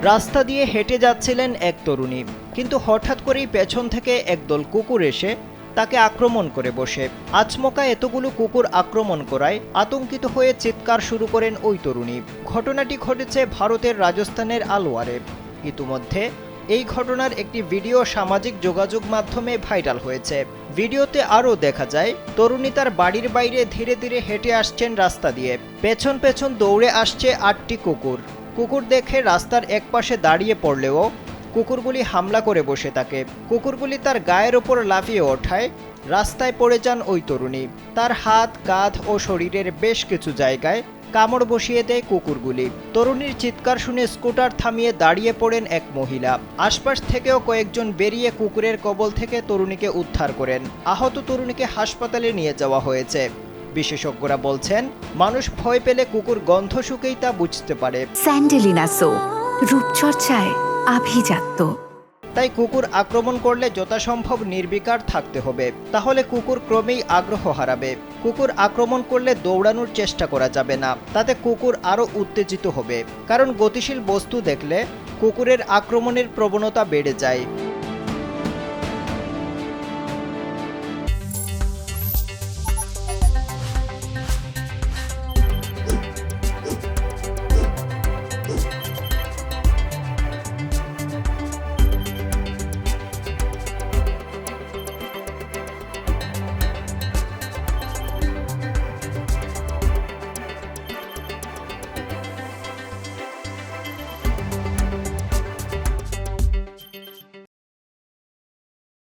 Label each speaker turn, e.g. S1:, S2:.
S1: রাস্তা দিয়ে হেঁটে যাচ্ছিলেন এক তরুণী, কিন্তু হঠাৎ করেই পেছন থেকে একদল কুকুর এসে তাকে আক্রমণ করে বসে। আচমকা এতগুলো কুকুর আক্রমণ করায় আতঙ্কিত হয়ে চিৎকার শুরু করেন ওই তরুণী। ঘটনাটি ঘটেছে ভারতের রাজস্থানের আলওয়ারে। ইতিমধ্যে এই ঘটনার একটি ভিডিও সামাজিক যোগাযোগ মাধ্যমে ভাইরাল হয়েছে। ভিডিওতে আরও দেখা যায় তরুণী তার বাড়ির বাইরে ধীরে ধীরে হেঁটে আসছেন রাস্তা দিয়ে। পেছন পেছন দৌড়ে আসছে 8টি কুকুর। কুকুর দেখে রাস্তার একপাশে দাঁড়িয়ে পড়লেও কুকুরগুলি হামলা করে বসে থাকে। কুকুরগুলি তার গায়ের ওপর লাফিয়ে ওঠায় রাস্তায় পড়ে যান ওই তরুণী। তার হাত, কাঁধ ও শরীরের বেশ কিছু জায়গায় কামড় বসিয়ে দেয় কুকুরগুলি। তরুণীর চিৎকার শুনে স্কুটার থামিয়ে দাঁড়িয়ে পড়েন এক মহিলা। আশপাশ থেকেও কয়েকজন বেরিয়ে কুকুরের কবল থেকে তরুণীকে উদ্ধার করেন। আহত তরুণীকে হাসপাতালে নিয়ে যাওয়া হয়েছে। বিশেষজ্ঞরা বলছেন, মানুষ ভয় পেলে কুকুর গন্ধ শুকেই তা বুঝতে পারে।
S2: স্যান্ডেলিনা সো, রূপচর্চায় আভিজাত্য।
S1: তাই কুকুর আক্রমণ করলে যথাসম্ভব নির্বিকার থাকতে হবে, তাহলে কুকুর ক্রমেই আগ্রহ হারাবে। কুকুর আক্রমণ করলে দৌড়ানোর চেষ্টা করা যাবে না, তাতে কুকুর আরও উত্তেজিত হবে। কারণ গতিশীল বস্তু দেখলে কুকুরের আক্রমণের প্রবণতা বেড়ে যায়।